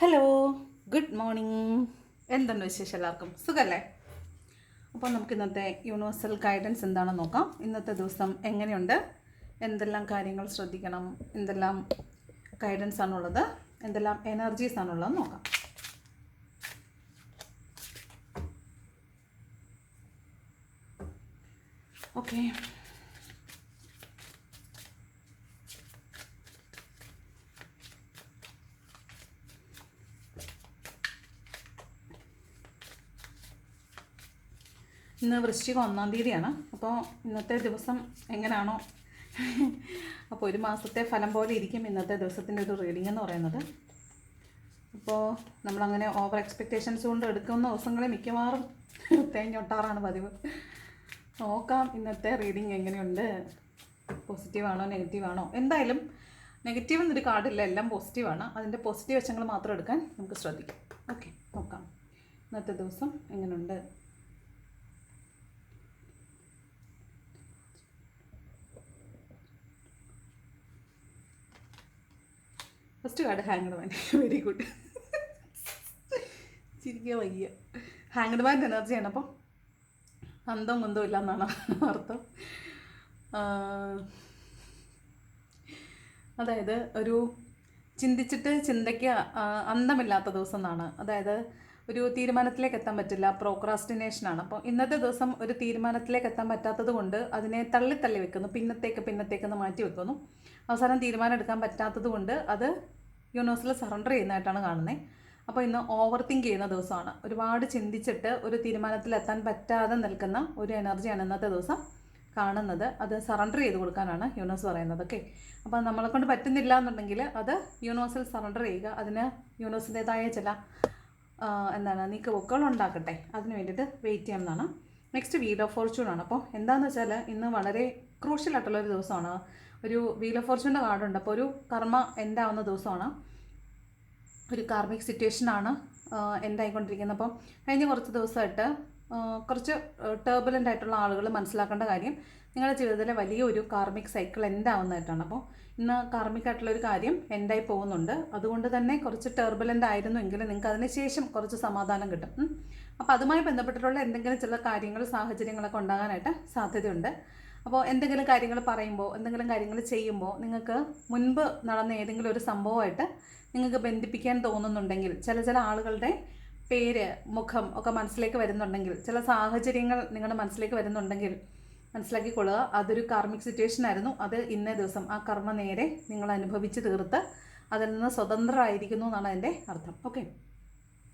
Hello, good morning. എന്തുണ്ട് വിശേഷം? എല്ലാവർക്കും സുഖമല്ലേ? അപ്പോൾ നമുക്ക് ഇന്നത്തെ യൂണിവേഴ്സൽ ഗൈഡൻസ് എന്താണെന്ന് നോക്കാം. ഇന്നത്തെ ദിവസം എങ്ങനെയുണ്ട്, എന്തെല്ലാം കാര്യങ്ങൾ ശ്രദ്ധിക്കണം, എന്തെല്ലാം ഗൈഡൻസ് ആണുള്ളത്, എന്തെല്ലാം എനർജീസ് ആണുള്ളത് നോക്കാം. ഓക്കെ, ഇന്ന് വൃശ്ചികം 1-ാം തീയതിയാണ്. അപ്പോൾ ഇന്നത്തെ ദിവസം എങ്ങനെയാണോ അപ്പോൾ ഒരു മാസത്തെ ഫലം പോലെ ഇരിക്കും ഇന്നത്തെ ദിവസത്തിൻ്റെ ഒരു റീഡിംഗ് എന്ന് പറയുന്നത്. അപ്പോൾ നമ്മളങ്ങനെ ഓവർ എക്സ്പെക്റ്റേഷൻസ് കൊണ്ട് എടുക്കുന്ന ദിവസങ്ങളിൽ മിക്കവാറും തേഞ്ഞൊട്ടാറാണ് പതിവ്. നോക്കാം ഇന്നത്തെ റീഡിംഗ് എങ്ങനെയുണ്ട്, പോസിറ്റീവാണോ നെഗറ്റീവാണോ. എന്തായാലും നെഗറ്റീവ് എന്നൊരു കാർഡില്ല, എല്ലാം പോസിറ്റീവാണ്. അതിൻ്റെ പോസിറ്റീവ് വശങ്ങൾ മാത്രം എടുക്കാൻ നമുക്ക് ശ്രദ്ധിക്കാം. ഓക്കെ, നോക്കാം ഇന്നത്തെ ദിവസം എങ്ങനെയുണ്ട്. First card hanged man. Very good. ചിരിക്കുക വയ്യ. ഹാങ്ഡ് മാൻ്റെ എനർജിയാണ്. അപ്പം അന്തം കുന്തവും ഇല്ല എന്നാണ് അർത്ഥം. അതായത് ഒരു ചിന്തിച്ചിട്ട് ചിന്തയ്ക്ക് അന്തമില്ലാത്ത ദിവസം എന്നാണ്. അതായത് ഒരു തീരുമാനത്തിലേക്ക് എത്താൻ പറ്റില്ല, പ്രോക്രാസ്റ്റിനേഷനാണ്. അപ്പോൾ ഇന്നത്തെ ദിവസം ഒരു തീരുമാനത്തിലേക്ക് എത്താൻ പറ്റാത്തത് കൊണ്ട് അതിനെ തള്ളി വെക്കുന്നു, പിന്നത്തേക്ക് മാറ്റി വെക്കുന്നു. അവസാനം തീരുമാനം എടുക്കാൻ പറ്റാത്തത് കൊണ്ട് അത് യൂണിവേഴ്സിൽ സറണ്ടർ ചെയ്യുന്നതായിട്ടാണ് കാണുന്നത്. അപ്പോൾ ഇന്ന് ഓവർ തിങ്ക് ചെയ്യുന്ന ദിവസമാണ്. ഒരുപാട് ചിന്തിച്ചിട്ട് ഒരു തീരുമാനത്തിലെത്താൻ പറ്റാതെ നിൽക്കുന്ന ഒരു എനർജിയാണ് ഇന്നത്തെ ദിവസം കാണുന്നത്. അത് സറണ്ടർ ചെയ്ത് കൊടുക്കാനാണ് യൂണിവേഴ്സ് പറയുന്നത്. ഓക്കെ, അപ്പോൾ നമ്മളെ കൊണ്ട് പറ്റുന്നില്ല എന്നുണ്ടെങ്കിൽ അത് യൂണിവേഴ്സിൽ സറണ്ടർ ചെയ്യുക. അതിന് യൂണിവേഴ്സിൻ്റേതായ ചില നീക്കുപോക്കുകൾ ഉണ്ടാക്കട്ടെ. അതിന് വേണ്ടിയിട്ട് വെയിറ്റ് ചെയ്യാമെന്നാണ്. നെക്സ്റ്റ് വീൽ ഓഫ് ഫോർച്യൂൺ ആണ്. അപ്പോൾ എന്താണെന്ന് വെച്ചാൽ ഇന്ന് വളരെ ക്രൂഷ്യലായിട്ടുള്ളൊരു ദിവസമാണ്. ഒരു വീൽ ഓഫ് ഫോർച്യൂണിൻ്റെ കാർഡുണ്ട്. അപ്പോൾ ഒരു കർമ്മ എൻഡ് ആവുന്ന ദിവസമാണ്, ഒരു കാർമിക് സിറ്റുവേഷനാണ് എൻഡ് ആയിക്കൊണ്ടിരിക്കുന്നത്. അപ്പം കഴിഞ്ഞ കുറച്ച് ദിവസമായിട്ട് കുറച്ച് ടർബുലൻ്റ് ആയിട്ടുള്ള ആളുകൾ മനസ്സിലാക്കേണ്ട കാര്യം, നിങ്ങളുടെ ജീവിതത്തിലെ വലിയൊരു കാർമിക് സൈക്കിൾ എൻഡ് ആവുന്നതായിട്ടാണ്. അപ്പോൾ ഇന്ന് കാർമിക് ആയിട്ടുള്ളൊരു കാര്യം എൻഡായി പോകുന്നുണ്ട്. അതുകൊണ്ട് തന്നെ കുറച്ച് ടർബുലൻ്റ് ആയിരുന്നു എങ്കിൽ നിങ്ങൾക്ക് അതിന് ശേഷം കുറച്ച് സമാധാനം കിട്ടും. അപ്പോൾ അതുമായി ബന്ധപ്പെട്ടിട്ടുള്ള എന്തെങ്കിലും ചില കാര്യങ്ങൾ, സാഹചര്യങ്ങളൊക്കെ ഉണ്ടാകാനായിട്ട് സാധ്യതയുണ്ട്. അപ്പോൾ എന്തെങ്കിലും കാര്യങ്ങൾ പറയുമ്പോൾ, എന്തെങ്കിലും കാര്യങ്ങൾ ചെയ്യുമ്പോൾ നിങ്ങൾക്ക് മുൻപ് നടന്ന ഏതെങ്കിലും ഒരു സംഭവമായിട്ട് നിങ്ങൾക്ക് ബന്ധിപ്പിക്കാൻ തോന്നുന്നുണ്ടെങ്കിൽ, ചില ആളുകളുടെ പേര്, മുഖം ഒക്കെ മനസ്സിലേക്ക് വരുന്നുണ്ടെങ്കിൽ, ചില സാഹചര്യങ്ങൾ നിങ്ങളുടെ മനസ്സിലേക്ക് വരുന്നുണ്ടെങ്കിൽ മനസ്സിലാക്കിക്കൊള്ളുക, അതൊരു കാർമിക് സിറ്റുവേഷൻ ആയിരുന്നു. അത് ഇന്നേ ദിവസം ആ കർമ്മ നേരെ നിങ്ങൾ അനുഭവിച്ച് തീർത്ത് അതിൽ നിന്ന് സ്വതന്ത്രമായിരിക്കുന്നു എന്നാണ് അതിൻ്റെ അർത്ഥം. ഓക്കെ,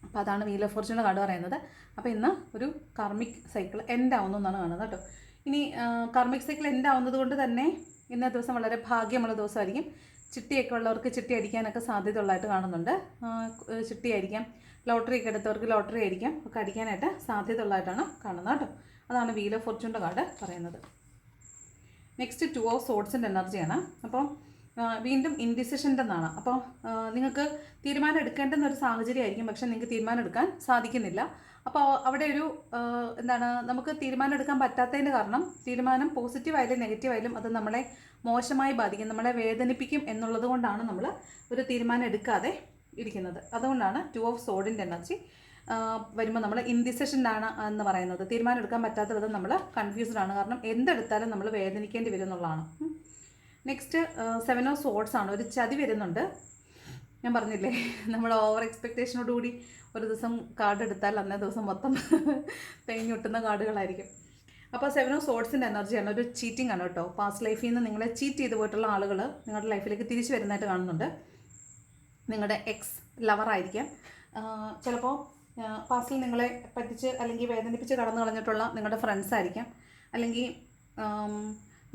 അപ്പോൾ അതാണ് വീൽ ഓഫ് ഫോർച്യൂണിൻ്റെ കാർഡ് പറയുന്നത്. അപ്പോൾ ഇന്ന് ഒരു കാർമിക് സൈക്കിൾ എൻഡ് ആവുന്നു എന്നാണ് കാണുന്നത് കേട്ടോ. ഇനി കാർമിക് സൈക്കിൾ എൻഡ് ആവുന്നത് കൊണ്ട് തന്നെ ഇന്നേ ദിവസം വളരെ ഭാഗ്യമുള്ള ദിവസമായിരിക്കും. ചിട്ടിയൊക്കെ ഉള്ളവർക്ക് ചിട്ടി അടിക്കാനൊക്കെ സാധ്യത ഉള്ളതായിട്ട് കാണുന്നുണ്ട്. ചിട്ടി ആയിരിക്കാം, ലോട്ടറി ഒക്കെ എടുത്തവർക്ക് ലോട്ടറി ആയിരിക്കാം, ഒക്കെ അടിക്കാനായിട്ട് സാധ്യത ഉള്ളതായിട്ടാണ് കാണുന്നത് കേട്ടോ. അതാണ് വീൽ ഓഫ് ഫോർച്യൂണിൻ്റെ കാർഡ് പറയുന്നത്. നെക്സ്റ്റ് 2 ഓഫ് സോഡ്സിൻ്റെ എനർജിയാണ്. അപ്പോൾ വീണ്ടും ഇൻഡിസിഷൻ്റെ എന്നാണ്. അപ്പോൾ നിങ്ങൾക്ക് തീരുമാനം എടുക്കേണ്ടുന്ന ഒരു സാഹചര്യമായിരിക്കും, പക്ഷേ നിങ്ങൾക്ക് തീരുമാനം എടുക്കാൻ സാധിക്കുന്നില്ല. അപ്പോൾ അവിടെ ഒരു നമുക്ക് തീരുമാനം എടുക്കാൻ പറ്റാത്തതിൻ്റെ കാരണം, തീരുമാനം പോസിറ്റീവായാലും നെഗറ്റീവായാലും അത് നമ്മളെ മോശമായി ബാധിക്കും, നമ്മളെ വേദനിപ്പിക്കും എന്നുള്ളത് കൊണ്ടാണ് നമ്മൾ ഒരു തീരുമാനം എടുക്കാതെ ഇരിക്കുന്നത്. അതുകൊണ്ടാണ് 2 ഓഫ് സോഡിൻ്റെ എനർജി വരുമ്പോൾ നമ്മൾ ഇൻഡിസിഷനാണ് എന്ന് പറയുന്നത്. തീരുമാനം എടുക്കാൻ പറ്റാത്ത വിധം നമ്മൾ കൺഫ്യൂസ്ഡ് ആണ്. കാരണം എന്തെടുത്താലും നമ്മൾ വേദനിക്കേണ്ടി വരും എന്നുള്ളതാണ്. നെക്സ്റ്റ് 7 ഓഫ് സോഡ്സ് ആണ്. ഒരു ചതി വരുന്നുണ്ട്. ഞാൻ പറഞ്ഞില്ലേ, നമ്മൾ ഓവർ എക്സ്പെക്റ്റേഷനോടുകൂടി ഒരു ദിവസം കാർഡ് എടുത്താൽ അന്നേ ദിവസം മൊത്തം തേഞ്ഞൊട്ടുന്ന കാർഡുകളായിരിക്കും. അപ്പോൾ 7 ഓഫ് സോഡ്സിൻ്റെ എനർജിയാണ്. ഒരു ചീറ്റിംഗ് ആണ് കേട്ടോ. പാസ്റ്റ് ലൈഫിൽ നിന്ന് നിങ്ങളെ ചീറ്റ് ചെയ്ത് പോയിട്ടുള്ള ആളുകൾ നിങ്ങളുടെ ലൈഫിലേക്ക് തിരിച്ചു വരുന്നതായിട്ട് കാണുന്നുണ്ട്. നിങ്ങളുടെ എക്സ് ലവറായിരിക്കാം, ചിലപ്പോൾ പാസ്റ്റിൽ നിങ്ങളെ പറ്റിച്ച് അല്ലെങ്കിൽ വേദനിപ്പിച്ച് കടന്നു കളഞ്ഞിട്ടുള്ള നിങ്ങളുടെ ഫ്രണ്ട്സ് ആയിരിക്കാം, അല്ലെങ്കിൽ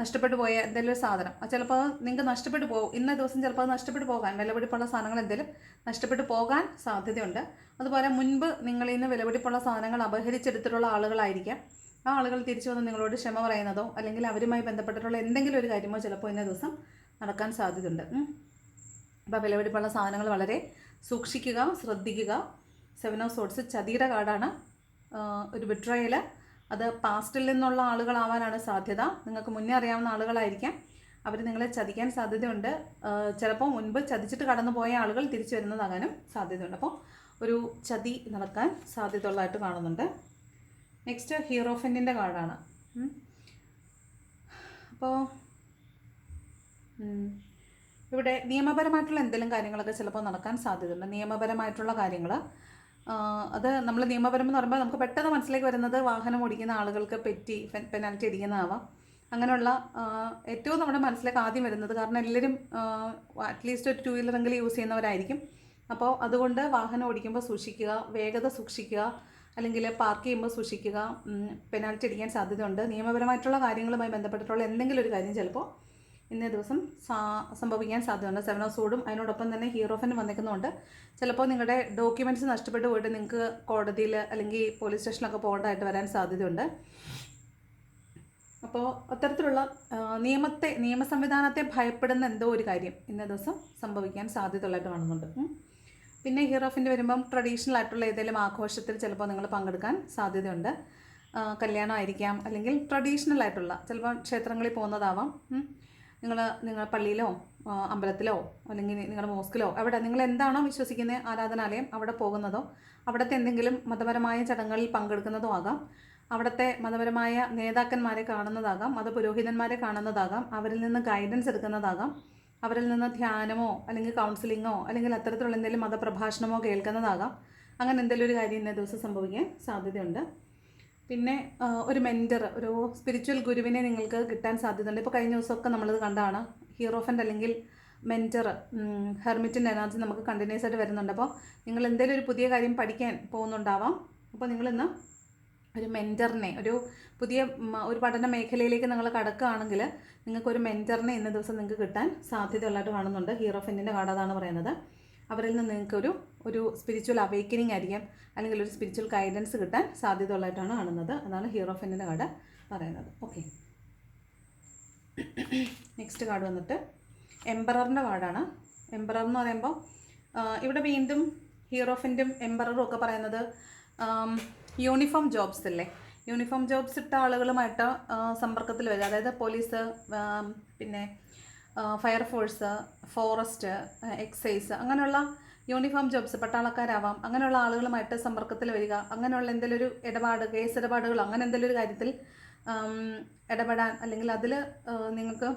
നഷ്ടപ്പെട്ടു പോയ എന്തെങ്കിലും ഒരു സാധനം ചിലപ്പോൾ നിങ്ങൾക്ക് നഷ്ടപ്പെട്ടു പോകും. ഇന്ന ദിവസം ചിലപ്പോൾ അത് നഷ്ടപ്പെട്ടു പോകാൻ, വിലപിടിപ്പുള്ള സാധനങ്ങൾ എന്തെങ്കിലും നഷ്ടപ്പെട്ടു പോകാൻ സാധ്യതയുണ്ട്. അതുപോലെ മുൻപ് നിങ്ങളിൽ നിന്ന് വിലപിടിപ്പുള്ള സാധനങ്ങൾ അപഹരിച്ചെടുത്തിട്ടുള്ള ആളുകളായിരിക്കാം. ആ ആളുകൾ തിരിച്ചു വന്ന് നിങ്ങളോട് ക്ഷമ പറയുന്നതോ അല്ലെങ്കിൽ അവരുമായി ബന്ധപ്പെട്ടിട്ടുള്ള എന്തെങ്കിലും ഒരു കാര്യമോ ചിലപ്പോൾ ഇന്ന ദിവസം നടക്കാൻ സാധ്യതയുണ്ട്. അപ്പോൾ വിലപിടിപ്പുള്ള സാധനങ്ങൾ വളരെ സൂക്ഷിക്കുക, ശ്രദ്ധിക്കുക. 7 ഓഫ് സോഡ്സ് ചതിയുടെ കാർഡാണ്. ഒരു ബിട്രയൽ, അത് പാസ്റ്റിൽ നിന്നുള്ള ആളുകളാവാനാണ് സാധ്യത. നിങ്ങൾക്ക് മുന്നേ അറിയാവുന്ന ആളുകളായിരിക്കാം. അവർ നിങ്ങളെ ചതിക്കാൻ സാധ്യതയുണ്ട്. ചിലപ്പോൾ മുൻപ് ചതിച്ചിട്ട് കടന്നു പോയ ആളുകൾ തിരിച്ചു വരുന്നതാകാനും സാധ്യതയുണ്ട്. അപ്പോൾ ഒരു ചതി നടക്കാൻ സാധ്യതയുള്ളതായിട്ട് കാണുന്നുണ്ട്. നെക്സ്റ്റ് ഹീറോഫിൻ്റെ കാർഡാണ്. അപ്പോൾ ഇവിടെ നിയമപരമായിട്ടുള്ള എന്തെങ്കിലും കാര്യങ്ങളൊക്കെ ചിലപ്പോൾ നടക്കാൻ സാധ്യതയുണ്ട്. നിയമപരമായിട്ടുള്ള കാര്യങ്ങൾ, അത് നമ്മൾ നിയമപരം എന്ന് പറയുമ്പോൾ നമുക്ക് പെട്ടെന്ന് മനസ്സിലേക്ക് വരുന്നത് വാഹനം ഓടിക്കുന്ന ആളുകൾക്ക് പെനാൽറ്റി അടിക്കുന്നതാവാം. അങ്ങനെയുള്ള ഏറ്റവും നമ്മുടെ മനസ്സിലേക്ക് ആദ്യം വരുന്നത്, കാരണം എല്ലാവരും അറ്റ്ലീസ്റ്റ് ഒരു 2 വീലറെങ്കിലും യൂസ് ചെയ്യുന്നവരായിരിക്കും. അപ്പോൾ അതുകൊണ്ട് വാഹനം ഓടിക്കുമ്പോൾ സൂക്ഷിക്കുക, വേഗത സൂക്ഷിക്കുക, അല്ലെങ്കിൽ പാർക്ക് ചെയ്യുമ്പോൾ സൂക്ഷിക്കുക. പെനാൽറ്റി അടിക്കാൻ സാധ്യതയുണ്ട്. നിയമപരമായിട്ടുള്ള കാര്യങ്ങളുമായി ബന്ധപ്പെട്ടിട്ടുള്ള എന്തെങ്കിലും ഒരു കാര്യം ചിലപ്പോൾ ഇന്നേ ദിവസം സംഭവിക്കാൻ സാധ്യതയുണ്ട്. 7 ഓഫ് സോഡും അതിനോടൊപ്പം തന്നെ ഹീറോഫിന് വന്നിരിക്കുന്നുണ്ട്. ചിലപ്പോൾ നിങ്ങളുടെ ഡോക്യുമെൻറ്റ്സ് നഷ്ടപ്പെട്ടു പോയിട്ട് നിങ്ങൾക്ക് കോടതിയിൽ അല്ലെങ്കിൽ പോലീസ് സ്റ്റേഷനിലൊക്കെ പോകേണ്ടതായിട്ട് വരാൻ സാധ്യതയുണ്ട്. അപ്പോൾ അത്തരത്തിലുള്ള നിയമ സംവിധാനത്തെ ഭയപ്പെടുന്ന എന്തോ ഒരു കാര്യം ഇന്നേ ദിവസം സംഭവിക്കാൻ സാധ്യതയുള്ളതായിട്ട് കാണുന്നുണ്ട്. പിന്നെ ഹീറോഫിൻ്റെ വരുമ്പം ട്രഡീഷണൽ ആയിട്ടുള്ള ഏതെങ്കിലും ആഘോഷത്തിൽ ചിലപ്പോൾ നിങ്ങൾ പങ്കെടുക്കാൻ സാധ്യതയുണ്ട്. കല്യാണം ആയിരിക്കാം, അല്ലെങ്കിൽ ട്രഡീഷണൽ ആയിട്ടുള്ള ചിലപ്പോൾ ക്ഷേത്രങ്ങളിൽ പോകുന്നതാവാം. നിങ്ങൾ പള്ളിയിലോ അമ്പലത്തിലോ അല്ലെങ്കിൽ നിങ്ങളുടെ മോസ്കിലോ അവിടെ നിങ്ങൾ എന്താണോ വിശ്വസിക്കുന്നത് ആരാധനാലയം അവിടെ പോകുന്നതോ അവിടുത്തെ എന്തെങ്കിലും മതപരമായ ചടങ്ങുകളിൽ പങ്കെടുക്കുന്നതോ ആകാം. അവിടുത്തെ മതപരമായ നേതാക്കന്മാരെ കാണുന്നതാകാം, മതപുരോഹിതന്മാരെ കാണുന്നതാകാം, അവരിൽ നിന്ന് ഗൈഡൻസ് എടുക്കുന്നതാകാം, അവരിൽ നിന്ന് ധ്യാനമോ അല്ലെങ്കിൽ കൗൺസിലിങ്ങോ അല്ലെങ്കിൽ അത്തരത്തിലുള്ള എന്തെങ്കിലും മതപ്രഭാഷണമോ കേൾക്കുന്നതാകാം. അങ്ങനെ എന്തെങ്കിലും ഒരു കാര്യം ഇന്നേ ദിവസം സംഭവിക്കാൻ സാധ്യതയുണ്ട്. പിന്നെ ഒരു മെൻറ്റർ, ഒരു സ്പിരിച്വൽ ഗുരുവിനെ നിങ്ങൾക്ക് കിട്ടാൻ സാധ്യതയുണ്ട്. ഇപ്പോൾ കഴിഞ്ഞ ദിവസമൊക്കെ നമ്മളത് കണ്ടാണ്. ഹീറോഫൻ്റ് അല്ലെങ്കിൽ മെൻറ്റർ, ഹെർമിറ്റിൻ്റെ എനർജി നമുക്ക് കണ്ടിന്യൂസ് ആയിട്ട് വരുന്നുണ്ട്. അപ്പോൾ നിങ്ങൾ എന്തെങ്കിലും ഒരു പുതിയ കാര്യം പഠിക്കാൻ പോകുന്നുണ്ടാവാം. അപ്പോൾ നിങ്ങളിന്ന് ഒരു മെൻറ്ററിനെ, ഒരു പഠന മേഖലയിലേക്ക് നിങ്ങൾ കടക്കുകയാണെങ്കിൽ നിങ്ങൾക്കൊരു മെൻറ്ററിനെ ഇന്ന ദിവസം നിങ്ങൾക്ക് കിട്ടാൻ സാധ്യതയുള്ളതായിട്ട് കാണുന്നുണ്ട്. ഹീറോഫിൻ്റെ കാർഡ് അതാണ് പറയുന്നത്. അവരിൽ നിന്ന് നിങ്ങൾക്ക് ഒരു സ്പിരിച്വൽ അവേക്കനിങ് ആയിരിക്കാം, അല്ലെങ്കിൽ ഒരു സ്പിരിച്വൽ ഗൈഡൻസ് കിട്ടാൻ സാധ്യതയുള്ളതായിട്ടാണ് കാണുന്നത്. അതാണ് ഹീറോഫിൻ്റെ കാർഡ് പറയുന്നത്. ഓക്കെ, നെക്സ്റ്റ് കാർഡ് വന്നിട്ട് എംപററിൻ്റെ കാർഡാണ്. എംപറർ എന്ന് പറയുമ്പോൾ ഇവിടെ വീണ്ടും ഹീറോഫിൻ്റെയും എംപററും ഒക്കെ പറയുന്നത് യൂണിഫോം ജോബ്സ് അല്ലേ. യൂണിഫോം ജോബ്സ് ഇട്ട ആളുകളുമായിട്ട് സമ്പർക്കത്തിൽ വരിക, അതായത് പോലീസ്, പിന്നെ ഫയർഫോഴ്സ്, ഫോറസ്റ്റ്, എക്സൈസ്, അങ്ങനെയുള്ള യൂണിഫോം ജോബ്സ്, പട്ടാളക്കാരാവാം, അങ്ങനെയുള്ള ആളുകളുമായിട്ട് സമ്പർക്കത്തിൽ വരിക. അങ്ങനെയുള്ള എന്തെങ്കിലും ഒരു കേസ് ഇടപാടുകളോ അങ്ങനെ എന്തെങ്കിലും ഒരു കാര്യത്തിൽ ഇടപെടാൻ, അല്ലെങ്കിൽ അതിൽ നിങ്ങൾക്ക്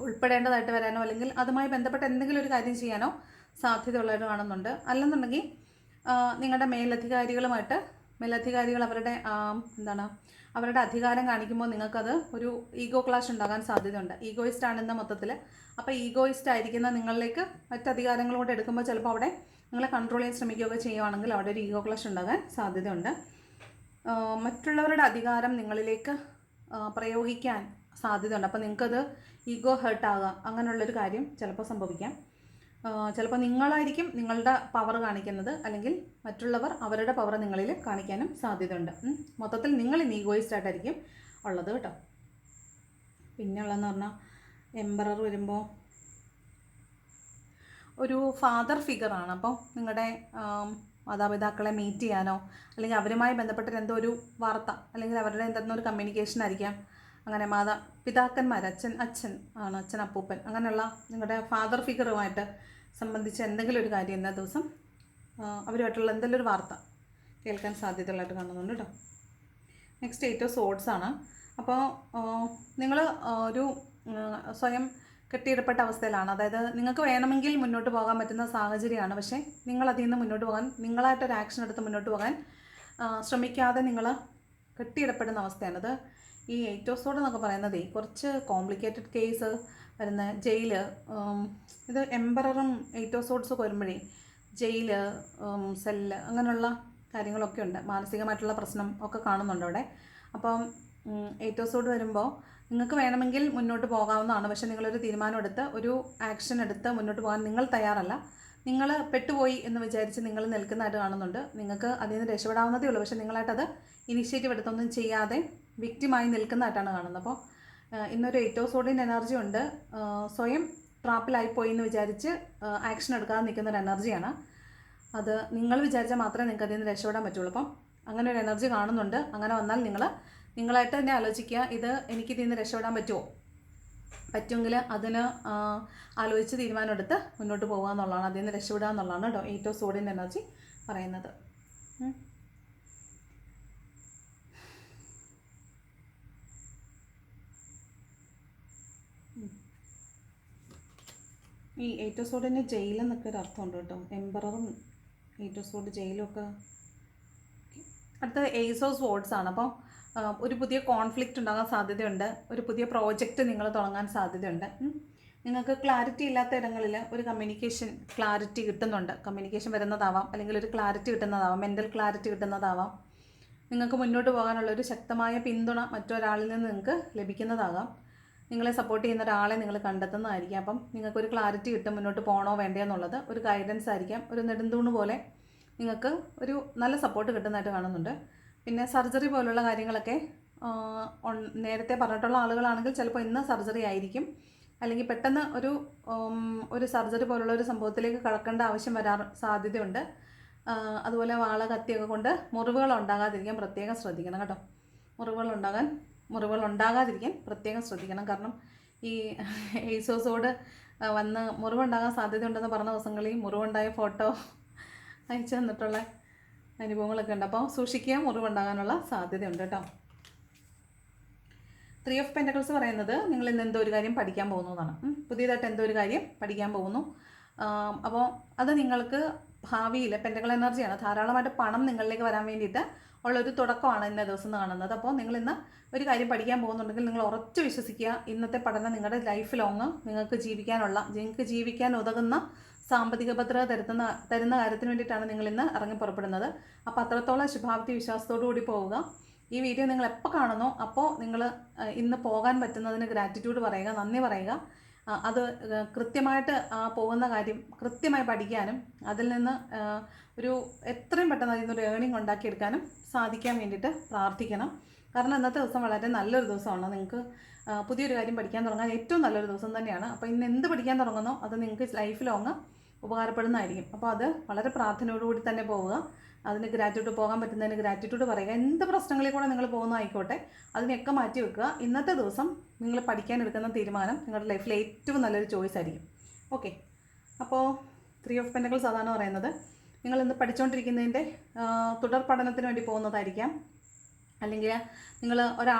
ഉൾപ്പെടേണ്ടതായിട്ട് വരാനോ അല്ലെങ്കിൽ അതുമായി ബന്ധപ്പെട്ട എന്തെങ്കിലും ഒരു കാര്യം ചെയ്യാനോ സാധ്യതയുള്ളതായിട്ട് കാണുന്നുണ്ട്. അല്ലെന്നുണ്ടെങ്കിൽ നിങ്ങളുടെ മേലധികാരികൾ അവരുടെ അധികാരം കാണിക്കുമ്പോൾ നിങ്ങൾക്കത് ഒരു ഈഗോ ക്ലാഷ് ഉണ്ടാകാൻ സാധ്യതയുണ്ട്. ഈഗോയിസ്റ്റ് ആണെന്ന മൊത്തത്തിൽ. അപ്പോൾ ഈഗോയിസ്റ്റ് ആയിരിക്കുന്ന നിങ്ങളിലേക്ക് മറ്റ് അധികാരങ്ങൾ കൊണ്ട് എടുക്കുമ്പോൾ ചിലപ്പോൾ അവിടെ നിങ്ങളെ കൺട്രോൾ ചെയ്യാൻ ശ്രമിക്കുകയൊക്കെ ചെയ്യുകയാണെങ്കിൽ അവിടെ ഒരു ഈഗോ ക്ലാഷ് ഉണ്ടാകാൻ സാധ്യതയുണ്ട്. മറ്റുള്ളവരുടെ അധികാരം നിങ്ങളിലേക്ക് പ്രയോഗിക്കാൻ സാധ്യതയുണ്ട്. അപ്പോൾ നിങ്ങൾക്കത് ഈഗോ ഹേർട്ടാകാം, അങ്ങനെയുള്ളൊരു കാര്യം ചിലപ്പോൾ സംഭവിക്കാം. ചിലപ്പോൾ നിങ്ങളായിരിക്കും നിങ്ങളുടെ പവർ കാണിക്കുന്നത്, അല്ലെങ്കിൽ മറ്റുള്ളവർ അവരുടെ പവർ നിങ്ങളിൽ കാണിക്കാനും സാധ്യതയുണ്ട്. മൊത്തത്തിൽ നിങ്ങൾ ഈഗോയിസ്റ്റ് ആയിട്ടായിരിക്കും ഉള്ളത് കേട്ടോ. പിന്നെയുള്ളതെന്ന് പറഞ്ഞാൽ എംപറർ വരുമ്പോൾ ഒരു ഫാദർ ഫിഗറാണ്. അപ്പോൾ നിങ്ങളുടെ മാതാപിതാക്കളെ മീറ്റ് ചെയ്യാനോ അല്ലെങ്കിൽ അവരുമായി ബന്ധപ്പെട്ട് എന്തോ ഒരു വാർത്ത അല്ലെങ്കിൽ അവരുടെ എന്തെന്നൊരു കമ്മ്യൂണിക്കേഷൻ ആയിരിക്കാം. അങ്ങനെ പിതാക്കന്മാർ, അച്ഛൻ അപ്പൂപ്പൻ, അങ്ങനെയുള്ള നിങ്ങളുടെ ഫാദർ ഫിഗറുമായിട്ട് സംബന്ധിച്ച് എന്തെങ്കിലും ഒരു കാര്യം ഇന്ന ദിവസം അവരുമായിട്ടുള്ള എന്തെങ്കിലും ഒരു വാർത്ത കേൾക്കാൻ സാധ്യതയുള്ളതായിട്ട് കാണുന്നുണ്ട് കേട്ടോ. നെക്സ്റ്റ് 8 ഓഫ് സോഡ്സ് ആണ്. അപ്പോൾ നിങ്ങൾ ഒരു സ്വയം കെട്ടിയിടപ്പെട്ട അവസ്ഥയിലാണ്. അതായത് നിങ്ങൾക്ക് വേണമെങ്കിൽ മുന്നോട്ട് പോകാൻ പറ്റുന്ന സാഹചര്യമാണ്, പക്ഷേ നിങ്ങളതിൽ നിന്ന് മുന്നോട്ട് പോകാൻ, നിങ്ങളായിട്ടൊരു ആക്ഷൻ എടുത്ത് മുന്നോട്ട് പോകാൻ ശ്രമിക്കാതെ നിങ്ങൾ കെട്ടിയിടപ്പെടുന്ന അവസ്ഥയാണത്. ഈ 8 ഓഫ് സോഡ് എന്നൊക്കെ പറയുന്നത് കുറച്ച് കോംപ്ലിക്കേറ്റഡ് കേസ് വരുന്ന ജയില്, ഇത് എംപററും 8 ഓഫ് സോഡ്സൊക്കെ വരുമ്പോഴേ ജയില്, സെല്ല്, അങ്ങനെയുള്ള കാര്യങ്ങളൊക്കെ ഉണ്ട്. മാനസികമായിട്ടുള്ള പ്രശ്നം ഒക്കെ കാണുന്നുണ്ട് അവിടെ. അപ്പം 8 ഓഫ് സോഡ് വരുമ്പോൾ നിങ്ങൾക്ക് വേണമെങ്കിൽ മുന്നോട്ട് പോകാവുന്നതാണ്, പക്ഷേ നിങ്ങളൊരു തീരുമാനം എടുത്ത് ഒരു ആക്ഷൻ എടുത്ത് മുന്നോട്ട് പോകാൻ നിങ്ങൾ തയ്യാറല്ല. നിങ്ങൾ പെട്ടുപോയി എന്ന് വിചാരിച്ച് നിങ്ങൾ നിൽക്കുന്നതായിട്ട് കാണുന്നുണ്ട്. നിങ്ങൾക്ക് അതിൽ നിന്ന് രക്ഷപ്പെടാവുന്നതേ ഉള്ളൂ, പക്ഷേ നിങ്ങളായിട്ടത് ഇനിഷ്യേറ്റീവ് എടുത്തൊന്നും ചെയ്യാതെ വിക്റ്റിമായി നിൽക്കുന്നതായിട്ടാണ് കാണുന്നത്. അപ്പോൾ ഇന്നൊരു 8 ഓഫ് സോഡിൻ്റെ എനർജി ഉണ്ട്. സ്വയം ട്രാപ്പിലായിപ്പോയി എന്ന് വിചാരിച്ച് ആക്ഷൻ എടുക്കാതെ നിൽക്കുന്ന ഒരു എനർജിയാണ് അത്. നിങ്ങൾ വിചാരിച്ചാൽ മാത്രമേ നിങ്ങൾക്ക് അതിൽ നിന്ന് രക്ഷപ്പെടാൻ പറ്റുള്ളൂ. അപ്പം അങ്ങനെ ഒരു എനർജി കാണുന്നുണ്ട്. അങ്ങനെ വന്നാൽ നിങ്ങളായിട്ട് തന്നെ ആലോചിക്കുക, ഇത് എനിക്കിതിൽ നിന്ന് രക്ഷപ്പെടാൻ പറ്റുമോ, പറ്റുമെങ്കിൽ അതിന് ആലോചിച്ച് തീരുമാനമെടുത്ത് മുന്നോട്ട് പോകുക എന്നുള്ളതാണ്, അതിൽ നിന്ന് രക്ഷപ്പെടുക എന്നുള്ളതാണ് കേട്ടോ 8 ഓഫ് സോഡിൻ്റെ എനർജി പറയുന്നത്. ഈ 8 ഓഫ് സോഡിന് ജയിലെന്നൊക്കെ ഒരു അർത്ഥമുണ്ട് കേട്ടോ. എംബററും 8 ഓഫ് സോഡ് ജയിലും ഒക്കെ. അടുത്ത ഏസ് ഓഫ് സോഡ്സ് ആണ്. അപ്പോൾ ഒരു പുതിയ കോൺഫ്ലിക്റ്റ് ഉണ്ടാകാൻ സാധ്യതയുണ്ട്, ഒരു പുതിയ പ്രോജക്റ്റ് നിങ്ങൾ തുടങ്ങാൻ സാധ്യതയുണ്ട്. നിങ്ങൾക്ക് ക്ലാരിറ്റി ഇല്ലാത്ത ഇടങ്ങളിൽ ഒരു കമ്മ്യൂണിക്കേഷൻ ക്ലാരിറ്റി കിട്ടുന്നുണ്ട്. കമ്മ്യൂണിക്കേഷൻ വരുന്നതാവാം, അല്ലെങ്കിൽ ഒരു ക്ലാരിറ്റി കിട്ടുന്നതാവാം, മെൻ്റൽ ക്ലാരിറ്റി കിട്ടുന്നതാവാം. നിങ്ങൾക്ക് മുന്നോട്ട് പോകാനുള്ള ഒരു ശക്തമായ പിന്തുണ മറ്റൊരാളിൽ നിന്ന് നിങ്ങൾക്ക് ലഭിക്കുന്നതാകാം. നിങ്ങളെ സപ്പോർട്ട് ചെയ്യുന്ന ഒരാളെ നിങ്ങൾ കണ്ടെത്തുന്നതായിരിക്കാം. അപ്പം നിങ്ങൾക്കൊരു ക്ലാരിറ്റി കിട്ടും, മുന്നോട്ട് പോകണോ വേണ്ടയോ എന്നുള്ളത്. ഒരു ഗൈഡൻസ് ആയിരിക്കാം, ഒരു നെടുന്തൂണ് പോലെ നിങ്ങൾക്ക് ഒരു നല്ല സപ്പോർട്ട് കിട്ടുന്നതായിട്ട് കാണുന്നുണ്ട്. പിന്നെ സർജറി പോലുള്ള കാര്യങ്ങളൊക്കെ നേരത്തെ പറഞ്ഞിട്ടുള്ള ആളുകളാണെങ്കിൽ ചിലപ്പോൾ ഇന്ന് സർജറി ആയിരിക്കും, അല്ലെങ്കിൽ പെട്ടെന്ന് ഒരു സർജറി പോലുള്ള ഒരു സംഭവത്തിലേക്ക് കടക്കേണ്ട ആവശ്യം വരാൻ സാധ്യതയുണ്ട്. അതുപോലെ വാള കത്തിയൊക്കെ കൊണ്ട് മുറിവുകൾ ഉണ്ടാകാതിരിക്കാൻ പ്രത്യേകം ശ്രദ്ധിക്കണം കേട്ടോ. മുറിവുകൾ ഉണ്ടാകാതിരിക്കാൻ പ്രത്യേകം ശ്രദ്ധിക്കണം. കാരണം ഈ ഏസോസോട് വന്ന് മുറിവുണ്ടാകാൻ സാധ്യതയുണ്ടെന്ന് പറഞ്ഞ ദിവസങ്ങളിൽ മുറിവുണ്ടായ ഫോട്ടോ അയച്ചു തന്നിട്ടുള്ള അനുഭവങ്ങളൊക്കെ ഉണ്ട്. അപ്പോൾ സൂക്ഷിക്കുക, മുറിവുണ്ടാകാനുള്ള സാധ്യതയുണ്ട് കേട്ടോ. 3 ഓഫ് പെൻറ്റക്കിൾസ് പറയുന്നത് നിങ്ങൾ ഇന്ന് എന്തോ ഒരു കാര്യം പഠിക്കാൻ പോകുന്നു എന്നാണ്. പുതിയതായിട്ട് എന്തോ ഒരു കാര്യം പഠിക്കാൻ പോകുന്നു. അപ്പോൾ അത് നിങ്ങൾക്ക് ഭാവിയിൽ പെൻറ്റക്കിൾ എനർജിയാണ്, ധാരാളമായിട്ട് പണം നിങ്ങളിലേക്ക് വരാൻ വേണ്ടിയിട്ട് ഉള്ളൊരു തുടക്കമാണ് ഇന്ന ദിവസം കാണുന്നത്. അപ്പോൾ നിങ്ങൾ ഇന്ന് ഒരു കാര്യം പഠിക്കാൻ പോകുന്നുണ്ടെങ്കിൽ നിങ്ങൾ ഉറച്ചു വിശ്വസിക്കുക, ഇന്നത്തെ പഠനം നിങ്ങളുടെ ലൈഫ് ലോങ് നിങ്ങൾക്ക് ജീവിക്കാൻ ഉതകുന്ന സാമ്പത്തിക ഭദ്രത തരുന്ന കാര്യത്തിന് വേണ്ടിയിട്ടാണ് നിങ്ങൾ ഇന്ന് ഇറങ്ങി പുറപ്പെടുന്നത്. അപ്പോൾ അത്രത്തോളം ശുഭാപ്തി വിശ്വാസത്തോടു കൂടി പോവുക. ഈ വീഡിയോ നിങ്ങൾ എപ്പോൾ കാണുന്നോ അപ്പോൾ നിങ്ങൾ ഇന്ന് പോകാൻ പറ്റുന്നതിന് ഗ്രാറ്റിറ്റ്യൂഡ് പറയുക, നന്ദി പറയുക. അത് കൃത്യമായിട്ട് പോകുന്ന കാര്യം കൃത്യമായി പഠിക്കാനും അതിൽ നിന്ന് ഒരു എത്രയും പെട്ടെന്ന് അതിൽ നിന്നൊരു ഏണിംഗ് ഉണ്ടാക്കിയെടുക്കാനും സാധിക്കാൻ വേണ്ടിയിട്ട് പ്രാർത്ഥിക്കണം. കാരണം ഇന്നത്തെ ദിവസം വളരെ നല്ലൊരു ദിവസമാണ്. നിങ്ങൾക്ക് പുതിയൊരു കാര്യം പഠിക്കാൻ തുടങ്ങാൻ ഏറ്റവും നല്ലൊരു ദിവസം തന്നെയാണ്. അപ്പോൾ ഇന്ന് എന്ത് പഠിക്കാൻ തുടങ്ങുന്നോ അത് നിങ്ങൾക്ക് ലൈഫ് ലോങ് ഉപകാരപ്പെടുന്നതായിരിക്കും. അപ്പോൾ അത് വളരെ പ്രാർത്ഥനയോടുകൂടി തന്നെ പോവുക. അതിന് ഗ്രാറ്റിറ്റ്യൂഡ് പോകാൻ പറ്റുന്നതിന് ഗ്രാറ്റിറ്റ്യൂഡ് പറയുക. എന്ത് പ്രശ്നങ്ങളിൽ കൂടെ നിങ്ങൾ പോകുന്നതായിക്കോട്ടെ അതിനെയൊക്കെ മാറ്റി വെക്കുക. ഇന്നത്തെ ദിവസം നിങ്ങൾ പഠിക്കാൻ എടുക്കുന്ന തീരുമാനം നിങ്ങളുടെ ലൈഫിൽ ഏറ്റവും നല്ലൊരു ചോയ്സ് ആയിരിക്കും. ഓക്കെ, അപ്പോൾ 3 ഓഫ് പെൻറ്റക്കിൾസ് അതാണ് പറയുന്നത്. നിങ്ങൾ ഇന്ന് പഠിച്ചുകൊണ്ടിരിക്കുന്നതിൻ്റെ തുടർ പഠനത്തിന് വേണ്ടി പോകുന്നതായിരിക്കാം, അല്ലെങ്കിൽ നിങ്ങൾ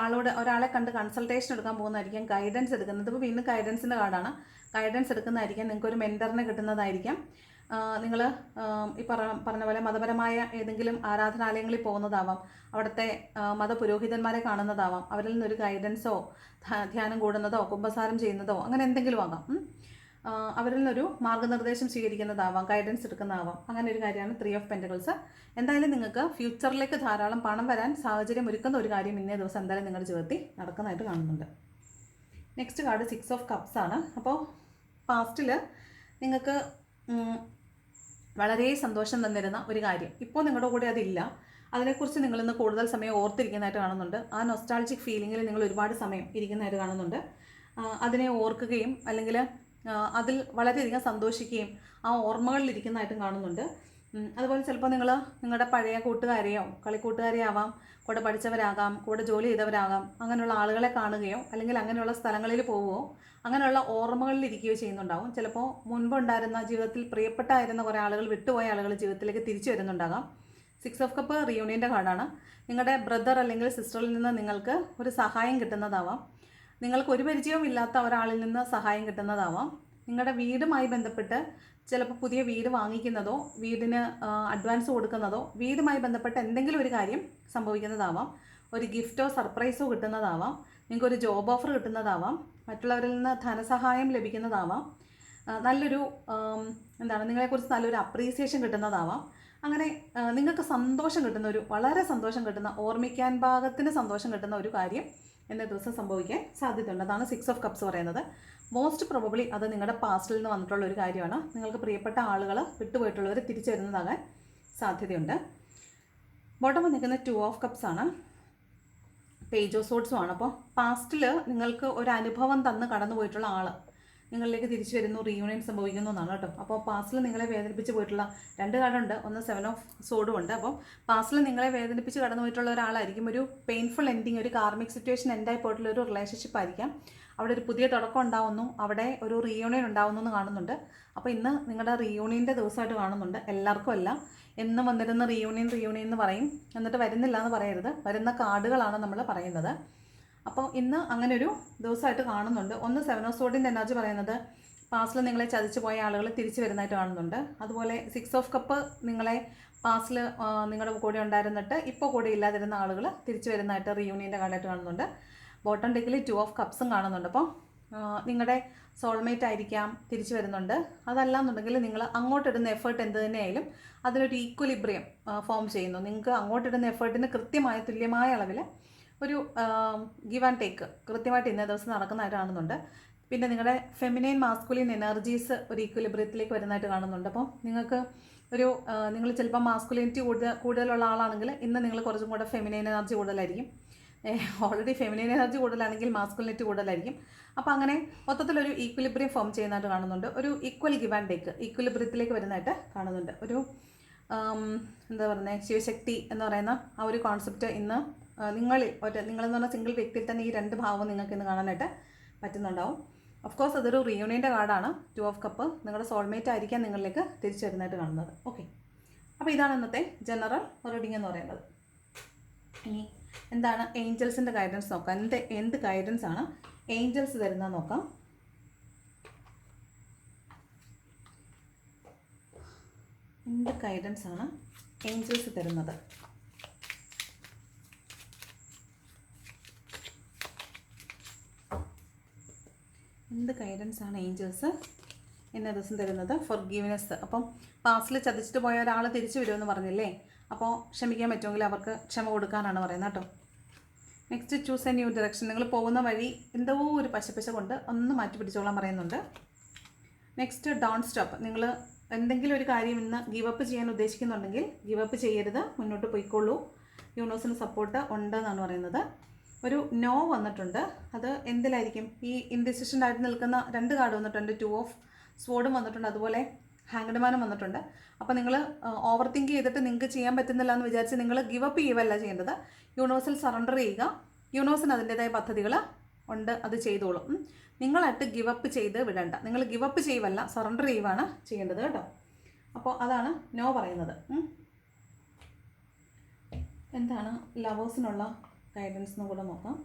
ഒരാളെ കണ്ട് കൺസൾട്ടേഷൻ എടുക്കാൻ പോകുന്നതായിരിക്കാം, ഗൈഡൻസ് എടുക്കുന്നത്. ഇപ്പോൾ വീണ്ടും ഗൈഡൻസിൻ്റെ കാർഡാണ്. ഗൈഡൻസ് എടുക്കുന്നതായിരിക്കാം, നിങ്ങൾക്കൊരു മെൻറ്ററിനെ കിട്ടുന്നതായിരിക്കാം. നിങ്ങൾ ഈ പറഞ്ഞ പോലെ മതപരമായ ഏതെങ്കിലും ആരാധനാലയങ്ങളിൽ പോകുന്നതാവാം, അവിടുത്തെ മതപുരോഹിതന്മാരെ കാണുന്നതാവാം, അവരിൽ നിന്നൊരു ഗൈഡൻസോ ധ്യാനം കൂടുന്നതോ കുമ്പസാരം ചെയ്യുന്നതോ അങ്ങനെ എന്തെങ്കിലും ആകാം. അവരിൽ നിന്നൊരു മാർഗ്ഗനിർദ്ദേശം സ്വീകരിക്കുന്നതാവാം, ഗൈഡൻസ് എടുക്കുന്നതാവാം. അങ്ങനെ ഒരു കാര്യമാണ് 3 ഓഫ് പെൻറ്റക്കിൾസ്. എന്തായാലും നിങ്ങൾക്ക് ഫ്യൂച്ചറിലേക്ക് ധാരാളം പണം വരാൻ സാഹചര്യം ഒരുക്കുന്ന ഒരു കാര്യം ഇന്നേ ദിവസം എന്തായാലും നിങ്ങളുടെ ജീവിതത്തിൽ നടക്കുന്നതായിട്ട് കാണുന്നുണ്ട്. നെക്സ്റ്റ് കാർഡ് 6 ഓഫ് കപ്സ് ആണ്. അപ്പോൾ പാസ്റ്റിൽ നിങ്ങൾക്ക് വളരെ സന്തോഷം തന്നിരുന്ന ഒരു കാര്യം ഇപ്പോൾ നിങ്ങളുടെ കൂടെ അതില്ല, അതിനെക്കുറിച്ച് നിങ്ങളിന്ന് കൂടുതൽ സമയം ഓർത്തിരിക്കുന്നതായിട്ട് കാണുന്നുണ്ട്. ആ നൊസ്റ്റാൾജിക് ഫീലിങ്ങിൽ നിങ്ങൾ ഒരുപാട് സമയം ഇരിക്കുന്നതായിട്ട് കാണുന്നുണ്ട്. അതിനെ ഓർക്കുകയും അല്ലെങ്കിൽ അതിൽ വളരെയധികം സന്തോഷിക്കുകയും ആ ഓർമ്മകളിലിരിക്കുന്നതായിട്ടും കാണുന്നുണ്ട്. അതുപോലെ ചിലപ്പോൾ നിങ്ങൾ നിങ്ങളുടെ പഴയ കൂട്ടുകാരെയോ കളിക്കൂട്ടുകാരെയോ ആവാം, കൂടെ പഠിച്ചവരാകാം, കൂടെ ജോലി ചെയ്തവരാകാം, അങ്ങനെയുള്ള ആളുകളെ കാണുകയോ അല്ലെങ്കിൽ അങ്ങനെയുള്ള സ്ഥലങ്ങളിൽ പോവുകയോ അങ്ങനെയുള്ള ഓർമ്മകളിലിരിക്കുകയോ ചെയ്യുന്നുണ്ടാകും. ചിലപ്പോൾ മുൻപുണ്ടായിരുന്ന ജീവിതത്തിൽ പ്രിയപ്പെട്ടായിരുന്ന കുറേ ആളുകൾ, വിട്ടുപോയ ആളുകൾ ജീവിതത്തിലേക്ക് തിരിച്ചു വരുന്നുണ്ടാകാം. 6 ഓഫ് കപ്പ് റിയൂണിയൻ്റെ കാർഡാണ്. നിങ്ങളുടെ ബ്രദർ അല്ലെങ്കിൽ സിസ്റ്ററിൽ നിന്ന് നിങ്ങൾക്ക് ഒരു സഹായം കിട്ടുന്നതാവാം, നിങ്ങൾക്ക് ഒരു പരിചയവും ഇല്ലാത്ത ഒരാളിൽ നിന്ന് സഹായം കിട്ടുന്നതാവാം. നിങ്ങളുടെ വീടുമായി ബന്ധപ്പെട്ട് ചിലപ്പോൾ പുതിയ വീട് വാങ്ങിക്കുന്നതോ വീടിന് അഡ്വാൻസ് കൊടുക്കുന്നതോ വീടുമായി ബന്ധപ്പെട്ട എന്തെങ്കിലും ഒരു കാര്യം സംഭവിക്കുന്നതാവാം. ഒരു ഗിഫ്റ്റോ സർപ്രൈസോ കിട്ടുന്നതാവാം, നിങ്ങൾക്കൊരു ജോബ് ഓഫർ കിട്ടുന്നതാവാം, മറ്റുള്ളവരിൽ നിന്ന് ധനസഹായം ലഭിക്കുന്നതാവാം, നല്ലൊരു നിങ്ങളെക്കുറിച്ച് നല്ലൊരു അപ്രീസിയേഷൻ കിട്ടുന്നതാവാം. അങ്ങനെ നിങ്ങൾക്ക് സന്തോഷം കിട്ടുന്ന വളരെ സന്തോഷം കിട്ടുന്ന, ഓർമ്മിക്കാൻ പാകത്തിന് സന്തോഷം കിട്ടുന്ന ഒരു കാര്യം എന്ന ദിവസം സംഭവിക്കാൻ സാധ്യതയുണ്ട്. അതാണ് 6 ഓഫ് കപ്സ് പറയുന്നത്. മോസ്റ്റ് പ്രോബബ്ലി അത് നിങ്ങളുടെ പാസ്റ്റിൽ നിന്ന് വന്നിട്ടുള്ള ഒരു കാര്യമാണ്. നിങ്ങൾക്ക് പ്രിയപ്പെട്ട ആളുകൾ, വിട്ടുപോയിട്ടുള്ളവർ തിരിച്ചു വരുന്നതാകാൻ സാധ്യതയുണ്ട്. ബോട്ടം നിൽക്കുന്ന 2 ഓഫ് കപ്സ് ആണ്, പേജ് ഓഫ് സോഡ്സും ആണ്. അപ്പോൾ പാസ്റ്റിൽ നിങ്ങൾക്ക് ഒരു അനുഭവം തന്ന് കടന്നു പോയിട്ടുള്ള ആൾ നിങ്ങളിലേക്ക് തിരിച്ചു വരുന്നു, റീയൂണിയൻ സംഭവിക്കുന്നു എന്നാണ് കേട്ടോ. അപ്പോൾ പാസ്റ്റിൽ നിങ്ങളെ വേദനിപ്പിച്ച് പോയിട്ടുള്ള 2 കാർഡുണ്ട്, ഒന്ന് 7 ഓഫ് സോഡും ഉണ്ട്. അപ്പോൾ പാസ്റ്റിൽ നിങ്ങളെ വേദനിപ്പിച്ച് കടന്നു പോയിട്ടുള്ള ഒരാളായിരിക്കും. ഒരു പെയിൻഫുൾ എൻഡിങ്, ഒരു കാർമിക് സിറ്റുവേഷൻ എൻഡായി പോയിട്ടുള്ള ഒരു റിലേഷൻഷിപ്പ് ആയിരിക്കാം. അവിടെ ഒരു പുതിയ തുടക്കം ഉണ്ടാവുന്നു, അവിടെ ഒരു റീയൂണിയൻ ഉണ്ടാവുന്നു എന്ന് കാണുന്നുണ്ട്. അപ്പോൾ ഇന്ന് നിങ്ങളുടെ റീയൂണിയൻ്റെ ദിവസമായിട്ട് കാണുന്നുണ്ട്. എല്ലാവർക്കും അല്ല, എന്നും വന്നിരുന്ന റീയൂണിയൻ എന്ന് പറയും, എന്നിട്ട് വരുന്നില്ല എന്ന് പറയരുത്. വരുന്ന കാർഡുകളാണ് നമ്മൾ പറയുന്നത്. അപ്പോൾ ഇന്ന് അങ്ങനെ ഒരു ദിവസമായിട്ട് കാണുന്നുണ്ട്. ഒന്ന് 7 ഓഫ് സോർഡിൻ്റെ എനർജി പറയുന്നത് പാസ്റ്റിൽ നിങ്ങളെ ചതിച്ചു പോയ ആളുകൾ തിരിച്ചു വരുന്നതായിട്ട് കാണുന്നുണ്ട്. അതുപോലെ 6 ഓഫ് കപ്പ് നിങ്ങളെ പാസ്റ്റിൽ നിങ്ങളുടെ കൂടെ ഉണ്ടായിരുന്നിട്ട് ഇപ്പോൾ കൂടെ ഇല്ലാതിരുന്ന ആളുകൾ തിരിച്ചു വരുന്നതായിട്ട് റീയൂണിയൻ്റെ കാർഡായിട്ട് കാണുന്നുണ്ട്. ബോട്ടം ഡെക്കിൽ 2 ഓഫ് കപ്സും കാണുന്നുണ്ട്. അപ്പോൾ നിങ്ങളുടെ സോൾമേറ്റ് ആയിരിക്കാം തിരിച്ചു വരുന്നുണ്ട്. അതല്ലാന്നുണ്ടെങ്കിൽ നിങ്ങൾ അങ്ങോട്ടിടുന്ന എഫേർട്ട് എന്ത് തന്നെയായാലും അതിനൊരു ഈക്വലിബ്രിയം ഫോം ചെയ്യുന്നു. നിങ്ങൾക്ക് അങ്ങോട്ടിടുന്ന എഫേർട്ടിന് കൃത്യമായ തുല്യമായ അളവിൽ ഒരു ഗിവ് ആൻഡ് ടേക്ക് കൃത്യമായിട്ട് ഇന്നേ ദിവസം നടക്കുന്നതായിട്ട് കാണുന്നുണ്ട്. പിന്നെ നിങ്ങളുടെ ഫെമിനൈൻ മാസ്കുലിൻ എനർജീസ് ഒരു ഈക്വലിബ്രിയത്തിലേക്ക് വരുന്നതായിട്ട് കാണുന്നുണ്ട്. അപ്പോൾ നിങ്ങൾക്ക് ഒരു നിങ്ങൾ ചിലപ്പോൾ മാസ്കുലിനിറ്റി കൂടുതലുള്ള ആളാണെങ്കിൽ ഇന്ന് നിങ്ങൾ കുറച്ചും കൂടെ ഫെമിനൈൻ എനർജി കൂടുതലായിരിക്കും. ഓൾറെഡി ഫെമിനൈൻ എനർജി കൂടുതലാണെങ്കിൽ മാസ്കുലിനിറ്റി കൂടുതലായിരിക്കും. അപ്പോൾ അങ്ങനെ മൊത്തത്തിലൊരു ഈക്വലിബ്രിയം ഫോം ചെയ്യുന്നതായിട്ട് കാണുന്നുണ്ട്. ഒരു ഈക്വൽ ഗിവ് ആൻഡ് ടേക്ക് ഈക്വലിബ്രിയത്തിലേക്ക് വരുന്നതായിട്ട് കാണുന്നുണ്ട്. ഒരു എന്താ പറയുന്നത്, ശിവശക്തി എന്ന് പറയുന്ന ആ ഒരു കോൺസെപ്റ്റ് ഇന്ന് നിങ്ങളെന്ന് പറഞ്ഞാൽ സിംഗിൾ വ്യക്തിയിൽ തന്നെ ഈ 2 ഭാവം നിങ്ങൾക്ക് ഇന്ന് കാണാനായിട്ട് പറ്റുന്നുണ്ടാവും. ഓഫ് കോഴ്സ് അതൊരു റീയൂണിയൻ്റെ കാർഡാണ്. 2 ഓഫ് കപ്പ് നിങ്ങളുടെ സോൾമേറ്റ് ആയിരിക്കാം നിങ്ങളിലേക്ക് തിരിച്ചു വരുന്നതായിട്ട് കാണുന്നത്. ഓക്കെ, അപ്പോൾ ഇതാണ് ഇന്നത്തെ ജനറൽ റീഡിംഗ് എന്ന് പറയുന്നത്. ഇനി എന്താണ് ഏഞ്ചൽസിൻ്റെ ഗൈഡൻസ് നോക്കാം. എന്ത് ഗൈഡൻസ് ആണ് ഏഞ്ചൽസ് തരുന്നത് നോക്കാം. എന്ത് ഗൈഡൻസ് ആണ് ഏഞ്ചൽസ് തരുന്നത്? എന്ത് ഗൈഡൻസ് ആണ് ഏഞ്ചൽസ് ഇന്ന ദിവസം തരുന്നത്? ഫൊർഗീവ്നെസ്. അപ്പം പാസ്റ്റിൽ ചതിച്ചിട്ട് പോയ ഒരാൾ തിരിച്ചു വരുമെന്ന് പറഞ്ഞില്ലേ, അപ്പോൾ ക്ഷമിക്കാൻ പറ്റുമെങ്കിൽ അവർക്ക് ക്ഷമ കൊടുക്കാനാണ് പറയുന്നത് കേട്ടോ. Next choose A new direction. നിങ്ങൾ പോകുന്ന വഴി എന്തോ ഒരു പശ കൊണ്ട് ഒന്ന് മാറ്റി പിടിച്ചോളാൻ പറയുന്നുണ്ട്. Next don't stop. നിങ്ങൾ എന്തെങ്കിലും ഒരു കാര്യം ഇന്ന് ഗിവപ്പ് ചെയ്യാൻ ഉദ്ദേശിക്കുന്നുണ്ടെങ്കിൽ ഗിവപ്പ് ചെയ്യരുത്, മുന്നോട്ട് പോയിക്കോളൂ. യൂണിവേഴ്സിന് സപ്പോർട്ട് ഉണ്ട് എന്നാണ് പറയുന്നത്. ഒരു നോ വന്നിട്ടുണ്ട്. അത് എന്തിലായിരിക്കും? ഈ ഇൻഡിസിഷനായിട്ട് നിൽക്കുന്ന 2 കാർഡ് വന്നിട്ടുണ്ട്. 2 ഓഫ് സ്വോർഡും വന്നിട്ടുണ്ട്, അതുപോലെ ഹാങ്ഡ്മാനും വന്നിട്ടുണ്ട്. അപ്പോൾ നിങ്ങൾ ഓവർ തിങ്ക് ചെയ്തിട്ട് നിങ്ങൾക്ക് ചെയ്യാൻ പറ്റുന്നില്ല എന്ന് വിചാരിച്ച് നിങ്ങൾ ഗിവപ്പ് ചെയ്യുകയല്ല ചെയ്യേണ്ടത്. യൂണിവേഴ്സിൽ സറണ്ടർ ചെയ്യുക. യൂണിവേഴ്സിന് അതിൻ്റേതായ പദ്ധതികൾ ഉണ്ട്, അത് ചെയ്തോളും. നിങ്ങളായിട്ട് ഗിവപ്പ് ചെയ്ത് വിടണ്ട. നിങ്ങൾ ഗിവപ്പ് ചെയ്യുവല്ല, സറണ്ടർ ചെയ്യുവാണ് ചെയ്യേണ്ടത് കേട്ടോ. അപ്പോൾ അതാണ് നോ പറയുന്നത്. എന്താണ് ലവേഴ്സിനുള്ള ഗൈഡൻസ് എന്ന് കൂടെ നോക്കാം.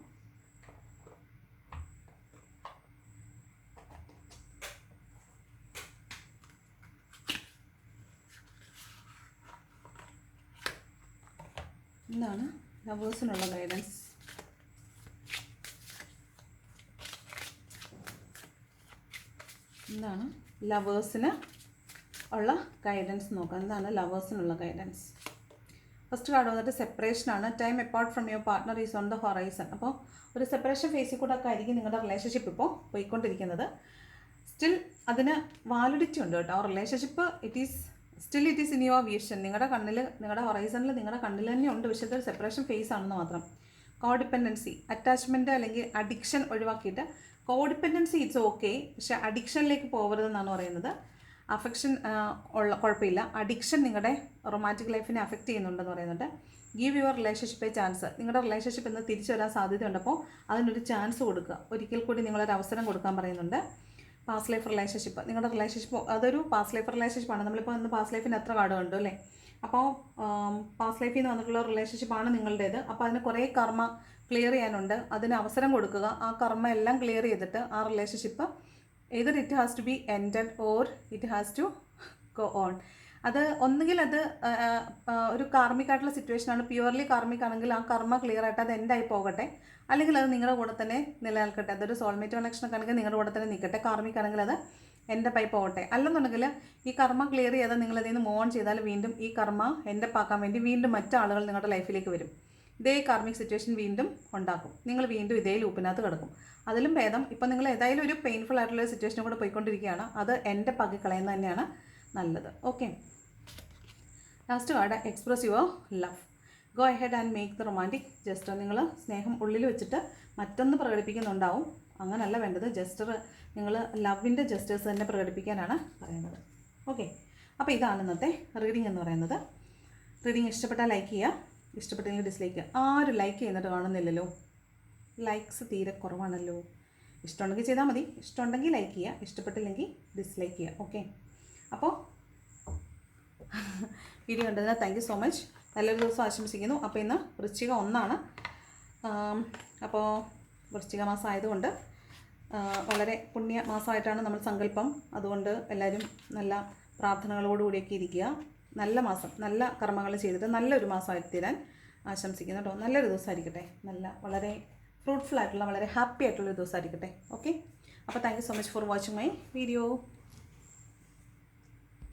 എന്താണ് ലവേഴ്സിനുള്ള ഗൈഡൻസ്? എന്താണ് ലവേഴ്സിന് ഉള്ള ഗൈഡൻസ് നോക്കാം. എന്താണ് ലവേഴ്സിനുള്ള ഗൈഡൻസ്? ഫസ്റ്റ് കാർഡ് വന്നിട്ട് സെപ്പറേഷനാണ്. Time apart from your partner is on the horizon. അപ്പോൾ ഒരു സെപ്പറേഷൻ ഫേസിൽ കൂടെ ഒക്കെ ആയിരിക്കും നിങ്ങളുടെ റിലേഷൻഷിപ്പ് ഇപ്പോൾ പോയിക്കൊണ്ടിരിക്കുന്നത്. സ്റ്റിൽ അതിന് വാലിഡിറ്റി ഉണ്ട് കേട്ടോ. Relationship it is in your vision. നിങ്ങളുടെ കണ്ണിൽ, നിങ്ങളുടെ ഹൊറൈസണിൽ, നിങ്ങളുടെ കണ്ണിൽ തന്നെ ഉണ്ട്. പക്ഷേ ഇതൊരു സെപ്പറേഷൻ ഫേസ് ആണെന്ന് മാത്രം. കോഡിപ്പെൻഡൻസി, അറ്റാച്ച്മെൻറ്റ് അല്ലെങ്കിൽ അഡിക്ഷൻ ഒഴിവാക്കിയിട്ട് കോഡിപ്പെൻഡൻസി ഇറ്റ്സ് ഓക്കെ, പക്ഷേ അഡിക്ഷനിലേക്ക് പോകരുതെന്നാണ് പറയുന്നത്. അഫെക്ഷൻ കുഴപ്പമില്ല, അഡിക്ഷൻ നിങ്ങളുടെ റൊമാൻറ്റിക് ലൈഫിനെ അഫക്റ്റ് ചെയ്യുന്നുണ്ടെന്ന് പറയുന്നുണ്ട്. Give your relationship A chance. നിങ്ങളുടെ റിലേഷൻഷിപ്പ് ഇന്ന് തിരിച്ചു വരാൻ സാധ്യതയുണ്ടപ്പോൾ അതിനൊരു ചാൻസ് കൊടുക്കുക. ഒരിക്കൽ കൂടി നിങ്ങളൊരു അവസരം കൊടുക്കാൻ പറയുന്നുണ്ട്. പാസ്റ്റ് ലൈഫ് റിലേഷൻഷിപ്പ്, നിങ്ങളുടെ റിലേഷൻഷിപ്പ് അതൊരു പാസ്റ്റ് ലൈഫ് റിലേഷൻഷിപ്പാണ്. നമ്മളിപ്പോൾ ഇന്ന് പാസ്റ്റ് ലൈഫിന് എത്ര കാർഡ് കണ്ടു അല്ലേ? അപ്പോൾ പാസ്റ്റ് ലൈഫിൽ നിന്ന് വന്നിട്ടുള്ള റിലേഷൻഷിപ്പാണ് നിങ്ങളുടേത്. അപ്പോൾ അതിന് കുറേ കർമ്മ ക്ലിയർ ചെയ്യാനുണ്ട്. അതിന് അവസരം കൊടുക്കുക. ആ കർമ്മ എല്ലാം ക്ലിയർ ചെയ്തിട്ട് ആ relationship either it has to be ended or it has to go on. അത് ഒന്നുകിൽ അത് ഒരു കാർമികമായിട്ടുള്ള സിറ്റുവേഷനാണ്, പ്യുവർലി കാർമിക് ആണെങ്കിൽ ആ കർമ്മ ക്ലിയർ ആയിട്ട് അത് എൻഡായി പോകട്ടെ, അല്ലെങ്കിൽ അത് നിങ്ങളുടെ കൂടെ തന്നെ നിലനിൽക്കട്ടെ. അതൊരു സോൾമേറ്റ് കണക്ഷനൊക്കെ ആണെങ്കിൽ നിങ്ങളുടെ കൂടെ തന്നെ നിൽക്കട്ടെ. കാർമിക് ആണെങ്കിൽ അത് എൻ്റെ പൈ പോകട്ടെ. അല്ലെന്നുണ്ടെങ്കിൽ ഈ കർമ്മ ക്ലിയർ ചെയ്താൽ നിങ്ങളതിൽ നിന്ന് മൂവ് ഓൺ ചെയ്താൽ വീണ്ടും ഈ കർമ്മ എൻ്റെ പാക്കാൻ വേണ്ടി വീണ്ടും മറ്റാളുകൾ നിങ്ങളുടെ ലൈഫിലേക്ക് വരും. ഇതേ കാർമിക് സിറ്റുവേഷൻ വീണ്ടും ഉണ്ടാക്കും. നിങ്ങൾ വീണ്ടും ഇതേ ലൂപ്പിനകത്ത് കിടക്കും. അതിലും ഭേദം ഇപ്പം നിങ്ങൾ ഏതായാലും ഒരു പെയിൻഫുൾ ആയിട്ടുള്ള സിറ്റുവേഷനും കൂടെ പോയിക്കൊണ്ടിരിക്കുകയാണ്, അത് എൻ്റെ പകി കളയുന്നത് തന്നെയാണ് നല്ലത്. Okay, last card express your love. Go ahead and make the romantic jester. നിങ്ങൾ സ്നേഹം ഉള്ളിൽ വെച്ചിട്ട് മറ്റൊന്ന് പ്രകടിപ്പിക്കുന്നുണ്ടാവും, അങ്ങനല്ല വേണ്ടത്. ജസ്റ്റർ നിങ്ങൾ ലവിൻ്റെ ജസ്റ്റേഴ്സ് തന്നെ പ്രകടിപ്പിക്കാനാണ് പറയുന്നത്. ഓക്കെ, അപ്പോൾ ഇതാണ് ഇന്നത്തെ റീഡിംഗ് എന്ന് പറയുന്നത്. റീഡിംഗ് ഇഷ്ടപ്പെട്ടാൽ ലൈക്ക് ചെയ്യുക, ഇഷ്ടപ്പെട്ടെങ്കിൽ ഡിസ്ലൈക്ക്. ആരും ലൈക്ക് ചെയ്യുന്നിട്ട് കാണുന്നില്ലല്ലോ, ലൈക്സ് തീരെ കുറവാണല്ലോ. ഇഷ്ടമുണ്ടെങ്കിൽ ചെയ്താൽ മതി. ഇഷ്ടമുണ്ടെങ്കിൽ ലൈക്ക് ചെയ്യുക, ഇഷ്ടപ്പെട്ടില്ലെങ്കിൽ ഡിസ്ലൈക്ക് ചെയ്യുക. ഓക്കെ, അപ്പോൾ വീഡിയോ കണ്ടതിന് താങ്ക് യു സോ മച്ച്. നല്ലൊരു ദിവസം ആശംസിക്കുന്നു. അപ്പോൾ ഇന്ന് വൃശ്ചിക 1 അപ്പോൾ വൃശ്ചിക മാസം ആയതുകൊണ്ട് വളരെ പുണ്യ മാസമായിട്ടാണ് നമ്മൾ സങ്കല്പം. അതുകൊണ്ട് എല്ലാവരും നല്ല പ്രാർത്ഥനകളോടുകൂടിയൊക്കെ ഇരിക്കുക. നല്ല മാസം, നല്ല കർമ്മങ്ങൾ ചെയ്തിട്ട് നല്ലൊരു മാസമായിട്ട് തീരാൻ ആശംസിക്കുന്നു കേട്ടോ. നല്ലൊരു ദിവസമായിരിക്കട്ടെ, വളരെ ഫ്രൂട്ട്ഫുൾ ആയിട്ടുള്ള, വളരെ ഹാപ്പി ആയിട്ടുള്ളൊരു ദിവസമായിരിക്കട്ടെ. ഓക്കെ, അപ്പോൾ thank you so much for watching my video.